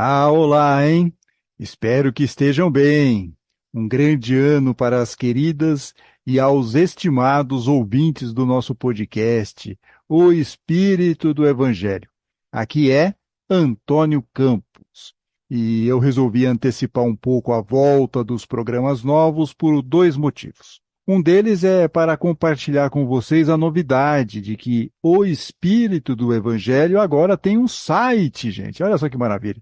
Olá, hein? Espero que estejam bem. Um grande ano para as queridas e aos estimados ouvintes do nosso podcast, O Espírito do Evangelho. Aqui é Antônio Campos e eu resolvi antecipar um pouco a volta dos programas novos por dois motivos. Um deles é para compartilhar com vocês a novidade de que o Espírito do Evangelho agora tem um site, gente. Olha só que maravilha.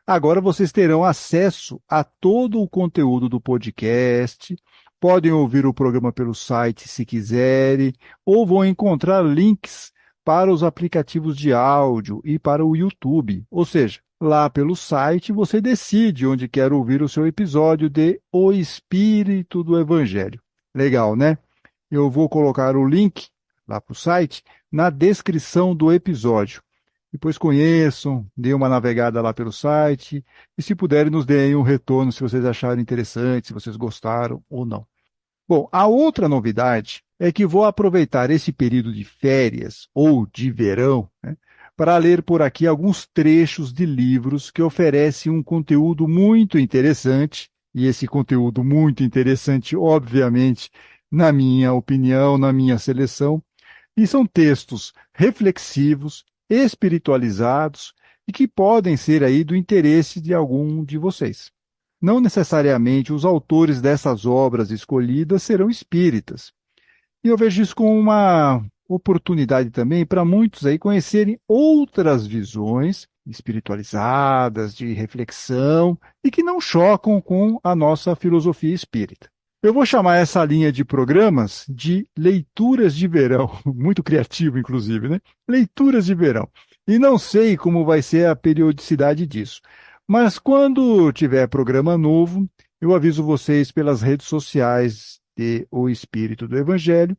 Agora vocês terão acesso a todo o conteúdo do podcast, podem ouvir o programa pelo site se quiserem, ou vão encontrar links para os aplicativos de áudio e para o YouTube. Ou seja, lá pelo site você decide onde quer ouvir o seu episódio de O Espírito do Evangelho. Legal, né? Eu vou colocar o link lá para o site na descrição do episódio. Depois conheçam, deem uma navegada lá pelo site e, se puderem, nos deem um retorno se vocês acharem interessante, se vocês gostaram ou não. Bom, a outra novidade é que vou aproveitar esse período de férias ou de verão, né, para ler por aqui alguns trechos de livros que oferecem um conteúdo muito interessante, e esse conteúdo muito interessante, obviamente, na minha opinião, na minha seleção, e são textos reflexivos, espiritualizados e que podem ser aí do interesse de algum de vocês. Não necessariamente os autores dessas obras escolhidas serão espíritas. E eu vejo isso como uma oportunidade também para muitos aí conhecerem outras visões espiritualizadas, de reflexão e que não chocam com a nossa filosofia espírita. Eu vou chamar essa linha de programas de leituras de verão, muito criativo, inclusive, né? Leituras de verão. E não sei como vai ser a periodicidade disso. Mas quando tiver programa novo, eu aviso vocês pelas redes sociais de O Espírito do Evangelho,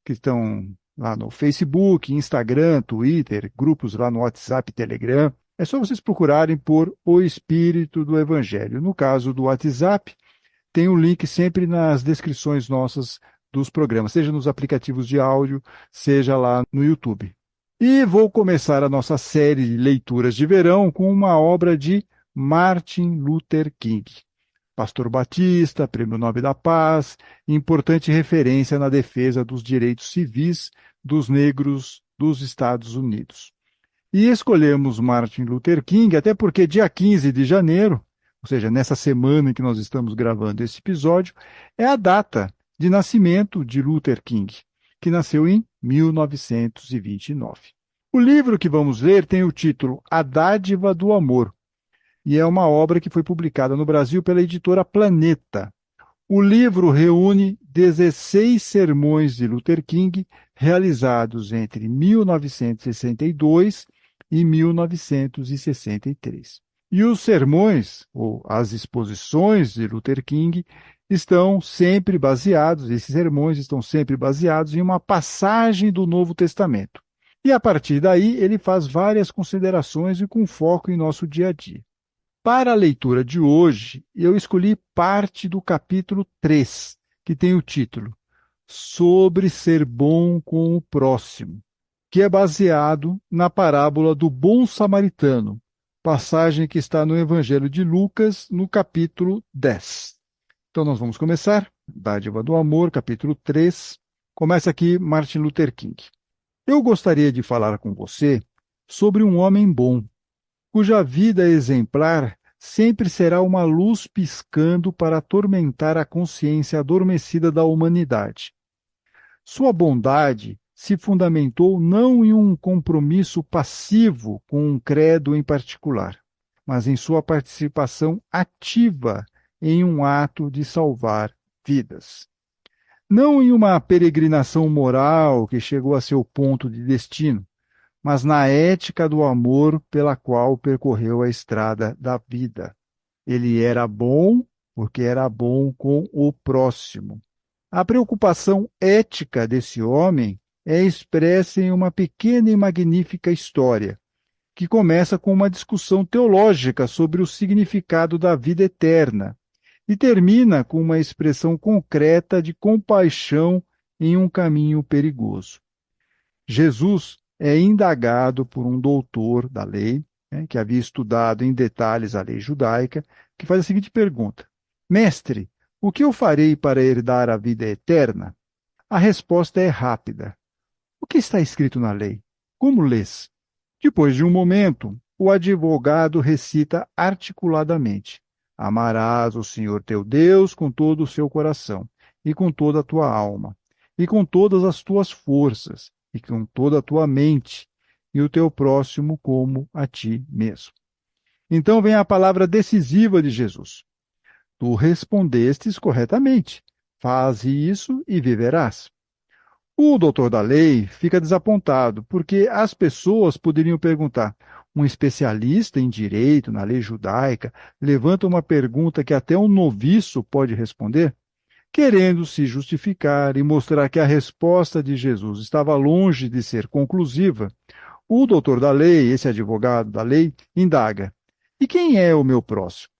que estão lá no Facebook, Instagram, Twitter, grupos lá no WhatsApp, Telegram. É só vocês procurarem por O Espírito do Evangelho. No caso do WhatsApp, tem um link sempre nas descrições nossas dos programas, seja nos aplicativos de áudio, seja lá no YouTube. E vou começar a nossa série de leituras de verão com uma obra de Martin Luther King. Pastor Batista, Prêmio Nobel da Paz, importante referência na defesa dos direitos civis dos negros dos Estados Unidos. E escolhemos Martin Luther King, até porque dia 15 de janeiro, ou seja, nessa semana em que nós estamos gravando esse episódio, é a data de nascimento de Luther King, que nasceu em 1929. O livro que vamos ler tem o título A Dádiva do Amor, e é uma obra que foi publicada no Brasil pela editora Planeta. O livro reúne 16 sermões de Luther King realizados entre 1962 e 1963. E os sermões, ou as exposições de Luther King, estão sempre baseados, esses sermões estão sempre baseados em uma passagem do Novo Testamento. E a partir daí ele faz várias considerações e com foco em nosso dia a dia. Para a leitura de hoje, eu escolhi parte do capítulo 3, que tem o título Sobre ser bom com o próximo, que é baseado na parábola do bom samaritano, passagem que está no Evangelho de Lucas, no capítulo 10. Então nós vamos começar. Dádiva do Amor, capítulo 3. Começa aqui Martin Luther King. Eu gostaria de falar com você sobre um homem bom, cuja vida exemplar sempre será uma luz piscando para atormentar a consciência adormecida da humanidade. Sua bondade se fundamentou não em um compromisso passivo com um credo em particular, mas em sua participação ativa em um ato de salvar vidas. Não em uma peregrinação moral que chegou a seu ponto de destino, mas na ética do amor pela qual percorreu a estrada da vida. Ele era bom porque era bom com o próximo. A preocupação ética desse homem é expressa em uma pequena e magnífica história, que começa com uma discussão teológica sobre o significado da vida eterna e termina com uma expressão concreta de compaixão em um caminho perigoso. Jesus é indagado por um doutor da lei né, que havia estudado em detalhes a lei judaica, que faz a seguinte pergunta: Mestre, o que eu farei para herdar a vida eterna? A resposta é rápida. O que está escrito na lei? Como lês? Depois de um momento, o advogado recita articuladamente: Amarás o Senhor teu Deus com todo o seu coração, e com toda a tua alma, e com todas as tuas forças, e com toda a tua mente, e o teu próximo como a ti mesmo. Então vem a palavra decisiva de Jesus. Tu respondestes corretamente. Faze isso e viverás. O doutor da lei fica desapontado, porque as pessoas poderiam perguntar: um especialista em direito, na lei judaica, levanta uma pergunta que até um noviço pode responder? Querendo se justificar e mostrar que a resposta de Jesus estava longe de ser conclusiva, o doutor da lei, esse advogado da lei, indaga: e quem é o meu próximo?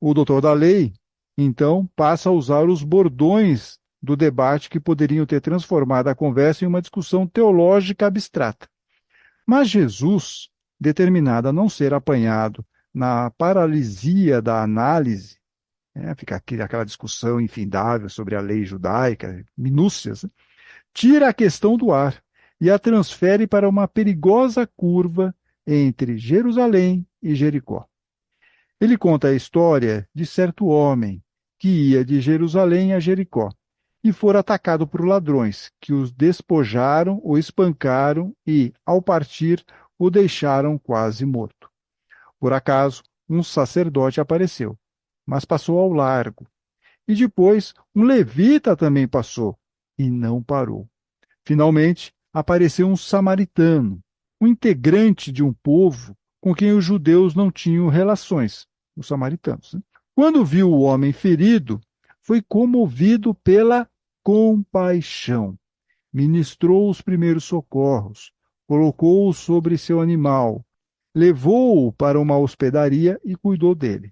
O doutor da lei, então, passa a usar os bordões do debate que poderiam ter transformado a conversa em uma discussão teológica abstrata. Mas Jesus, determinado a não ser apanhado na paralisia da análise, fica aquela discussão infindável sobre a lei judaica, minúcias, né, tira a questão do ar e a transfere para uma perigosa curva entre Jerusalém e Jericó. Ele conta a história de certo homem que ia de Jerusalém a Jericó e fora atacado por ladrões, que os despojaram, o espancaram e, ao partir, o deixaram quase morto. Por acaso, um sacerdote apareceu, mas passou ao largo. E depois, um levita também passou e não parou. Finalmente, apareceu um samaritano, um integrante de um povo com quem os judeus não tinham relações, os samaritanos, né? Quando viu o homem ferido, foi comovido pela compaixão. Ministrou os primeiros socorros, colocou-o sobre seu animal, levou-o para uma hospedaria e cuidou dele.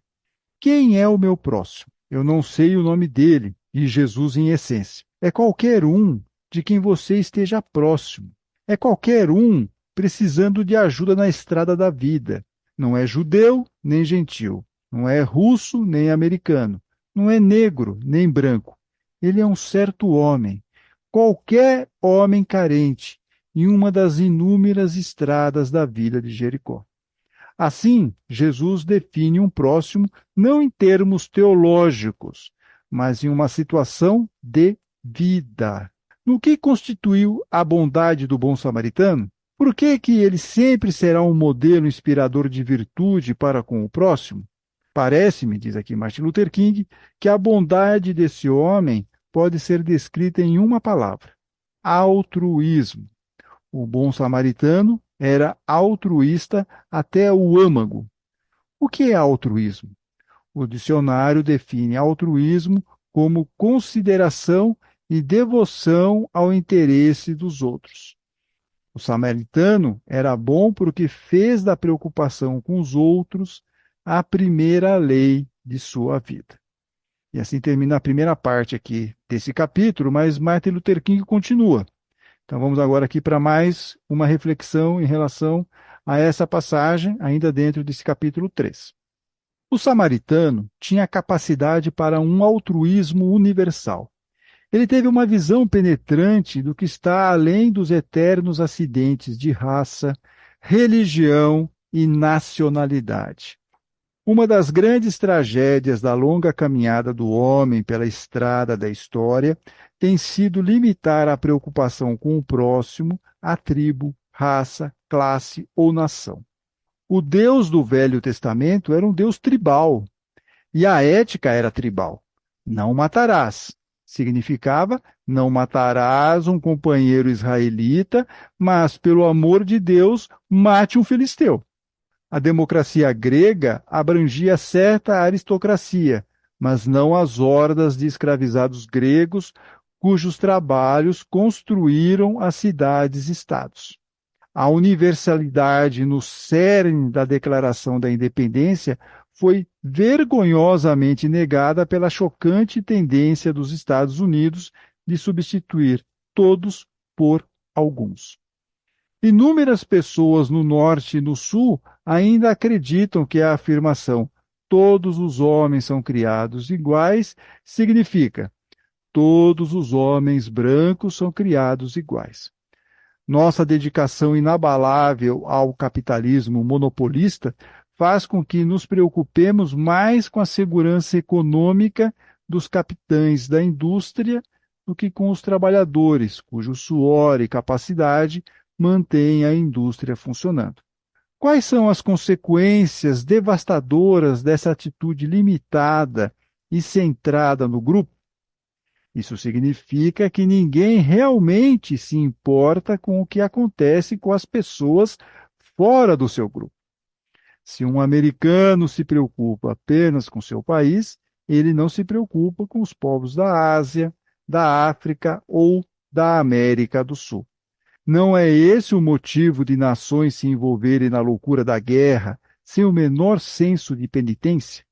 Quem é o meu próximo? Eu não sei o nome dele, e Jesus em essência. É qualquer um de quem você esteja próximo. É qualquer um precisando de ajuda na estrada da vida. Não é judeu nem gentil. Não é russo nem americano. Não é negro nem branco. Ele é um certo homem. Qualquer homem carente em uma das inúmeras estradas da vila de Jericó. Assim, Jesus define um próximo não em termos teológicos, mas em uma situação de vida. No que constituiu a bondade do bom samaritano? Por que ele sempre será um modelo inspirador de virtude para com o próximo? Parece-me, diz aqui Martin Luther King, que a bondade desse homem pode ser descrita em uma palavra: altruísmo. O bom samaritano era altruísta até o âmago. O que é altruísmo? O dicionário define altruísmo como consideração e devoção ao interesse dos outros. O samaritano era bom porque fez da preocupação com os outros a primeira lei de sua vida. E assim termina a primeira parte aqui desse capítulo, mas Martin Luther King continua. Então vamos agora aqui para mais uma reflexão em relação a essa passagem, ainda dentro desse capítulo 3. O samaritano tinha capacidade para um altruísmo universal. Ele teve uma visão penetrante do que está além dos eternos acidentes de raça, religião e nacionalidade. Uma das grandes tragédias da longa caminhada do homem pela estrada da história tem sido limitar a preocupação com o próximo à tribo, raça, classe ou nação. O Deus do Velho Testamento era um Deus tribal, e a ética era tribal. Não matarás. Significava: não matarás um companheiro israelita, mas, pelo amor de Deus, mate um filisteu. A democracia grega abrangia certa aristocracia, mas não as hordas de escravizados gregos cujos trabalhos construíram as cidades-estados. A universalidade no cerne da Declaração da Independência foi vergonhosamente negada pela chocante tendência dos Estados Unidos de substituir todos por alguns. Inúmeras pessoas no norte e no sul ainda acreditam que a afirmação todos os homens são criados iguais significa todos os homens brancos são criados iguais. Nossa dedicação inabalável ao capitalismo monopolista faz com que nos preocupemos mais com a segurança econômica dos capitães da indústria do que com os trabalhadores, cujo suor e capacidade mantêm a indústria funcionando. Quais são as consequências devastadoras dessa atitude limitada e centrada no grupo? Isso significa que ninguém realmente se importa com o que acontece com as pessoas fora do seu grupo. Se um americano se preocupa apenas com seu país, ele não se preocupa com os povos da Ásia, da África ou da América do Sul. Não é esse o motivo de nações se envolverem na loucura da guerra sem o menor senso de penitência?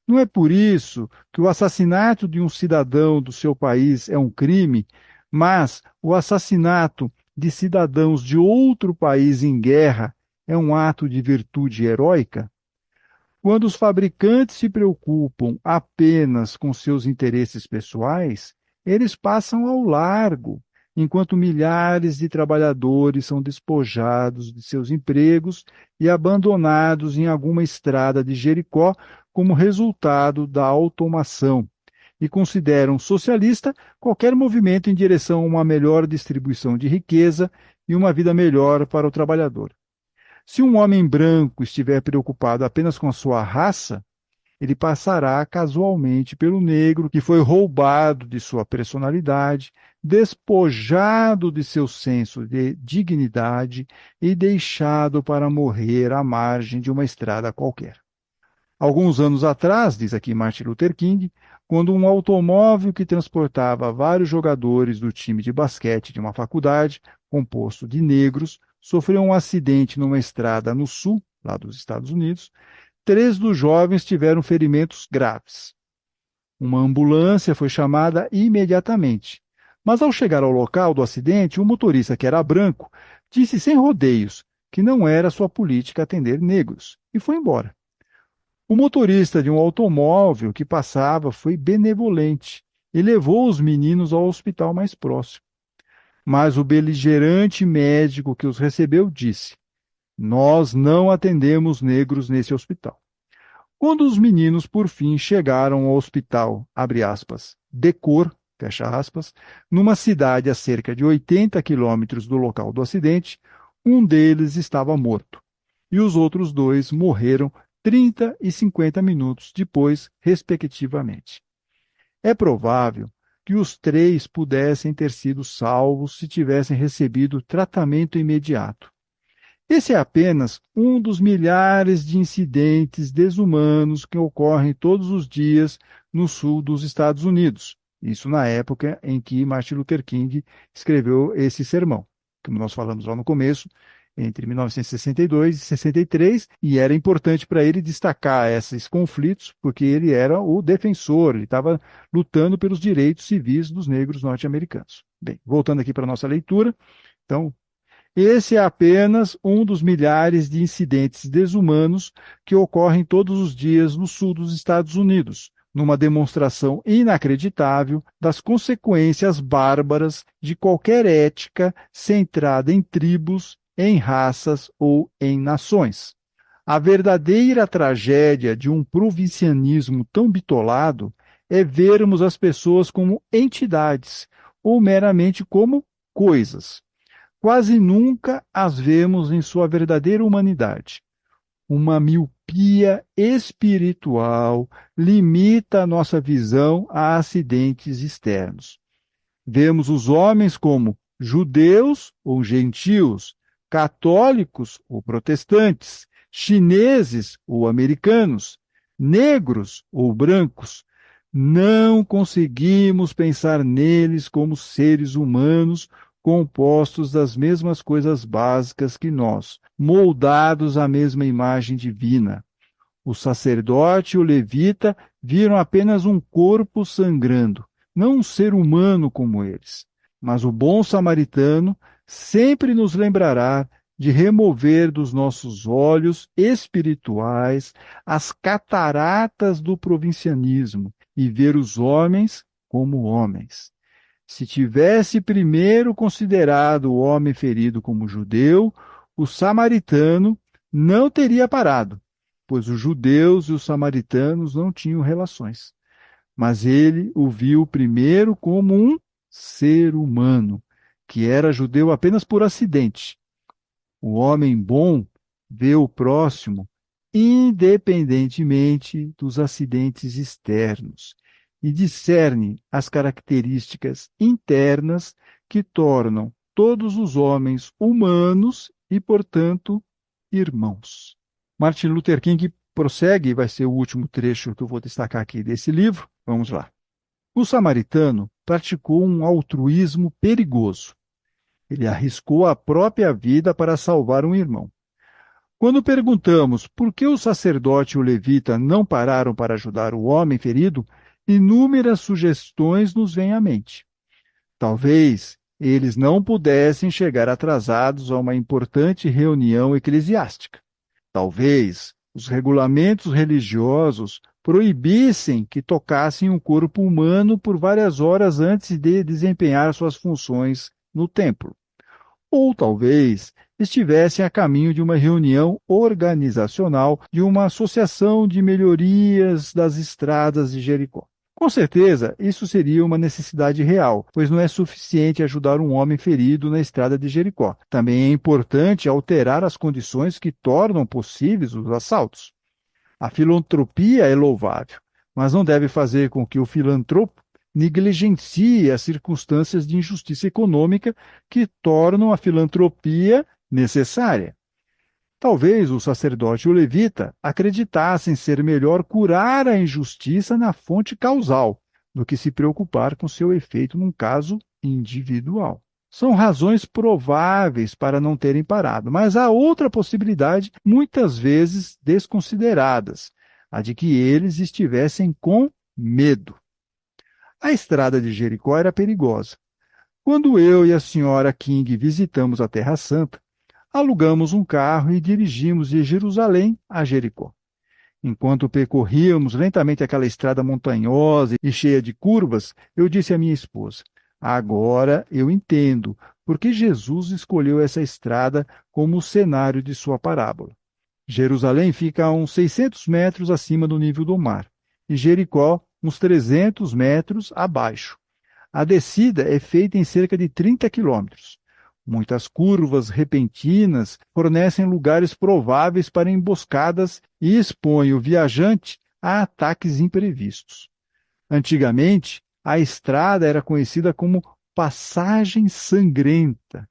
Não é por isso que o assassinato de um cidadão do seu país é um crime, mas o assassinato de cidadãos de outro país em guerra é um ato de virtude heróica? Quando os fabricantes se preocupam apenas com seus interesses pessoais, eles passam ao largo, enquanto milhares de trabalhadores são despojados de seus empregos e abandonados em alguma estrada de Jericó como resultado da automação, e consideram socialista qualquer movimento em direção a uma melhor distribuição de riqueza e uma vida melhor para o trabalhador. Se um homem branco estiver preocupado apenas com a sua raça, ele passará casualmente pelo negro que foi roubado de sua personalidade, despojado de seu senso de dignidade e deixado para morrer à margem de uma estrada qualquer. Alguns anos atrás, diz aqui Martin Luther King, quando um automóvel que transportava vários jogadores do time de basquete de uma faculdade, composto de negros, sofreu um acidente numa estrada no sul, lá dos Estados Unidos, 3 dos jovens tiveram ferimentos graves. Uma ambulância foi chamada imediatamente, mas ao chegar ao local do acidente, o motorista, que era branco, disse sem rodeios que não era sua política atender negros e foi embora. O motorista de um automóvel que passava foi benevolente e levou os meninos ao hospital mais próximo. Mas o beligerante médico que os recebeu disse: "Nós não atendemos negros nesse hospital." Quando os meninos, por fim, chegaram ao hospital, abre aspas, Decor, fecha aspas, numa cidade a cerca de 80 quilômetros do local do acidente, um deles estava morto e os outros 2 morreram 30 e 50 minutos depois, respectivamente. É provável que os 3 pudessem ter sido salvos se tivessem recebido tratamento imediato. Esse é apenas um dos milhares de incidentes desumanos que ocorrem todos os dias no sul dos Estados Unidos. Isso na época em que Martin Luther King escreveu esse sermão, como nós falamos lá no começo, entre 1962 e 63, e era importante para ele destacar esses conflitos, porque ele era o defensor, ele estava lutando pelos direitos civis dos negros norte-americanos. Bem, voltando aqui para a nossa leitura, então, esse é apenas um dos milhares de incidentes desumanos que ocorrem todos os dias no sul dos Estados Unidos, numa demonstração inacreditável das consequências bárbaras de qualquer ética centrada em tribos, em raças ou em nações. A verdadeira tragédia de um provincianismo tão bitolado é vermos as pessoas como entidades ou meramente como coisas. Quase nunca as vemos em sua verdadeira humanidade. Uma miopia espiritual limita a nossa visão a acidentes externos. Vemos os homens como judeus ou gentios, católicos ou protestantes, chineses ou americanos, negros ou brancos. Não conseguimos pensar neles como seres humanos compostos das mesmas coisas básicas que nós, moldados à mesma imagem divina. O sacerdote e o levita viram apenas um corpo sangrando, não um ser humano como eles. Mas o bom samaritano sempre nos lembrará de remover dos nossos olhos espirituais as cataratas do provincianismo e ver os homens como homens. Se tivesse primeiro considerado o homem ferido como judeu, o samaritano não teria parado, pois os judeus e os samaritanos não tinham relações. Mas ele o viu primeiro como um ser humano, que era judeu apenas por acidente. O homem bom vê o próximo independentemente dos acidentes externos e discerne as características internas que tornam todos os homens humanos e, portanto, irmãos. Martin Luther King prossegue, vai ser o último trecho que eu vou destacar aqui desse livro. Vamos lá. O samaritano praticou um altruísmo perigoso. Ele arriscou a própria vida para salvar um irmão. Quando perguntamos por que o sacerdote e o levita não pararam para ajudar o homem ferido, inúmeras sugestões nos vêm à mente. Talvez eles não pudessem chegar atrasados a uma importante reunião eclesiástica. Talvez os regulamentos religiosos proibissem que tocassem um corpo humano por várias horas antes de desempenhar suas funções no templo. Ou talvez estivessem a caminho de uma reunião organizacional de uma associação de melhorias das estradas de Jericó. Com certeza, isso seria uma necessidade real, pois não é suficiente ajudar um homem ferido na estrada de Jericó. Também é importante alterar as condições que tornam possíveis os assaltos. A filantropia é louvável, mas não deve fazer com que o filantropo negligencie as circunstâncias de injustiça econômica que tornam a filantropia necessária. Talvez o sacerdote e o levita acreditassem ser melhor curar a injustiça na fonte causal do que se preocupar com seu efeito num caso individual. São razões prováveis para não terem parado, mas há outra possibilidade, muitas vezes desconsideradas, a de que eles estivessem com medo. A estrada de Jericó era perigosa. Quando eu e a senhora King visitamos a Terra Santa, alugamos um carro e dirigimos de Jerusalém a Jericó. Enquanto percorríamos lentamente aquela estrada montanhosa e cheia de curvas, eu disse à minha esposa: agora eu entendo por que Jesus escolheu essa estrada como o cenário de sua parábola. Jerusalém fica a uns 600 metros acima do nível do mar, e Jericó uns 300 metros abaixo. A descida é feita em cerca de 30 quilômetros. Muitas curvas repentinas fornecem lugares prováveis para emboscadas e expõem o viajante a ataques imprevistos. Antigamente, a estrada era conhecida como Passagem Sangrenta.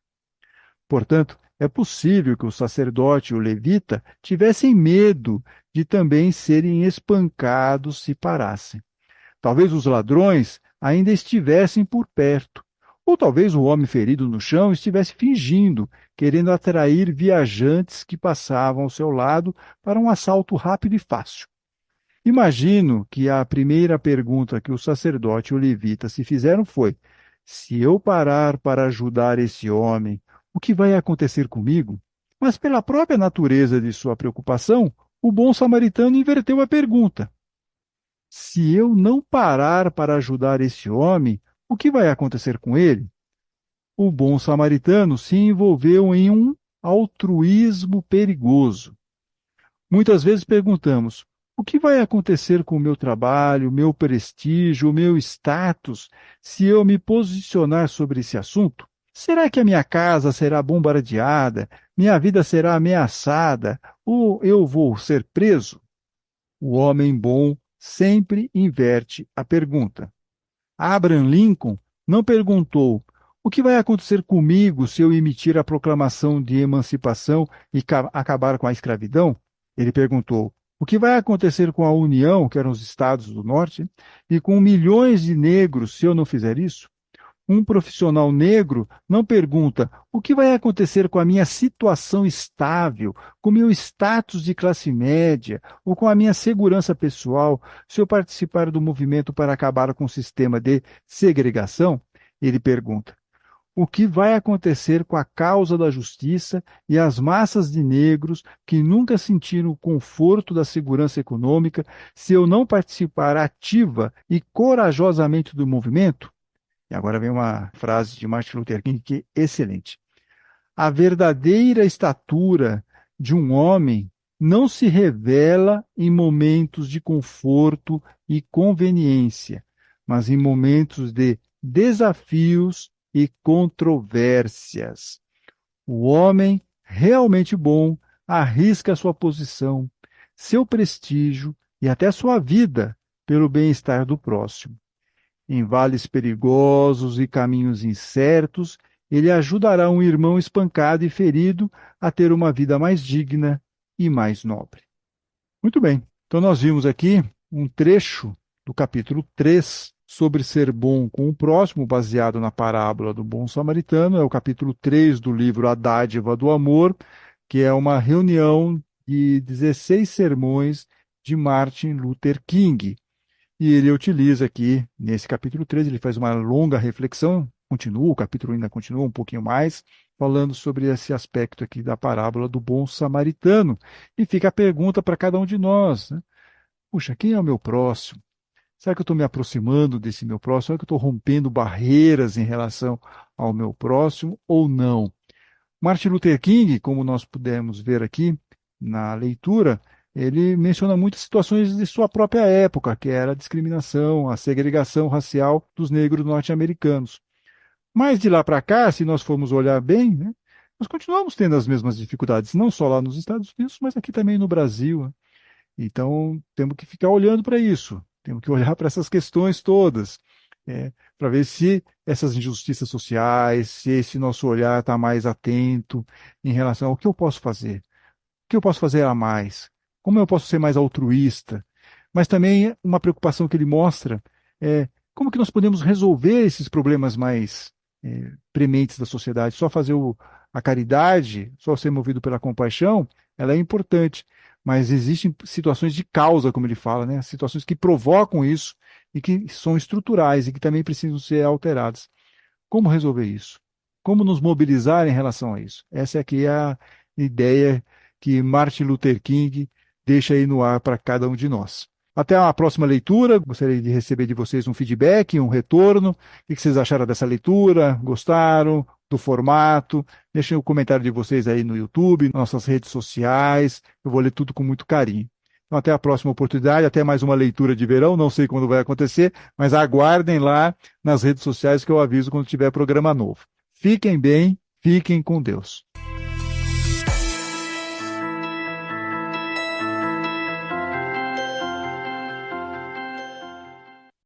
Portanto, é possível que o sacerdote e o levita tivessem medo de também serem espancados se parassem. Talvez os ladrões ainda estivessem por perto. Ou talvez o homem ferido no chão estivesse fingindo, querendo atrair viajantes que passavam ao seu lado para um assalto rápido e fácil. Imagino que a primeira pergunta que o sacerdote e o levita se fizeram foi: se eu parar para ajudar esse homem, o que vai acontecer comigo? Mas pela própria natureza de sua preocupação, o bom samaritano inverteu a pergunta: se eu não parar para ajudar esse homem, o que vai acontecer com ele? O bom samaritano se envolveu em um altruísmo perigoso. Muitas vezes perguntamos: o que vai acontecer com o meu trabalho, o meu prestígio, o meu status, se eu me posicionar sobre esse assunto? Será que a minha casa será bombardeada, minha vida será ameaçada, ou eu vou ser preso? O homem bom sempre inverte a pergunta. Abraham Lincoln não perguntou: o que vai acontecer comigo se eu emitir a proclamação de emancipação e acabar com a escravidão? Ele perguntou: o que vai acontecer com a União, que eram os Estados do Norte, e com milhões de negros se eu não fizer isso? Um profissional negro não pergunta: o que vai acontecer com a minha situação estável, com o meu status de classe média, ou com a minha segurança pessoal, se eu participar do movimento para acabar com o sistema de segregação? Ele pergunta: o que vai acontecer com a causa da justiça e as massas de negros que nunca sentiram o conforto da segurança econômica se eu não participar ativa e corajosamente do movimento? E agora vem uma frase de Martin Luther King que é excelente. A verdadeira estatura de um homem não se revela em momentos de conforto e conveniência, mas em momentos de desafios e controvérsias. O homem realmente bom arrisca sua posição, seu prestígio e até sua vida pelo bem-estar do próximo. Em vales perigosos e caminhos incertos, ele ajudará um irmão espancado e ferido a ter uma vida mais digna e mais nobre. Muito bem, então nós vimos aqui um trecho do capítulo 3 sobre ser bom com o próximo, baseado na parábola do bom samaritano. É o capítulo 3 do livro A Dádiva do Amor, que é uma reunião de 16 sermões de Martin Luther King. E ele utiliza aqui, nesse capítulo 13, ele faz uma longa reflexão, continua, o capítulo ainda continua um pouquinho mais, falando sobre esse aspecto aqui da parábola do bom samaritano. E fica a pergunta para cada um de nós, né? Puxa, quem é o meu próximo? Será que eu estou me aproximando desse meu próximo? Será que eu estou rompendo barreiras em relação ao meu próximo ou não? Martin Luther King, como nós pudemos ver aqui na leitura, ele menciona muitas situações de sua própria época, que era a discriminação, a segregação racial dos negros norte-americanos. Mas de lá para cá, se nós formos olhar bem, né, nós continuamos tendo as mesmas dificuldades, não só lá nos Estados Unidos, mas aqui também no Brasil, né? Então, temos que ficar olhando para isso, temos que olhar para essas questões todas, para ver se essas injustiças sociais, se esse nosso olhar está mais atento em relação ao que eu posso fazer, o que eu posso fazer a mais, como eu posso ser mais altruísta, mas também uma preocupação que ele mostra é como que nós podemos resolver esses problemas mais prementes da sociedade. Só fazer a caridade, só ser movido pela compaixão, ela é importante, mas existem situações de causa, como ele fala, né? Situações que provocam isso e que são estruturais e que também precisam ser alteradas. Como resolver isso? Como nos mobilizar em relação a isso? Essa aqui é a ideia que Martin Luther King deixa aí no ar para cada um de nós. Até a próxima leitura. Gostaria de receber de vocês um feedback, um retorno. O que vocês acharam dessa leitura? Gostaram do formato? Deixem o comentário de vocês aí no YouTube, nas nossas redes sociais. Eu vou ler tudo com muito carinho. Então, até a próxima oportunidade, até mais uma leitura de verão. Não sei quando vai acontecer, mas aguardem lá nas redes sociais que eu aviso quando tiver programa novo. Fiquem bem, fiquem com Deus.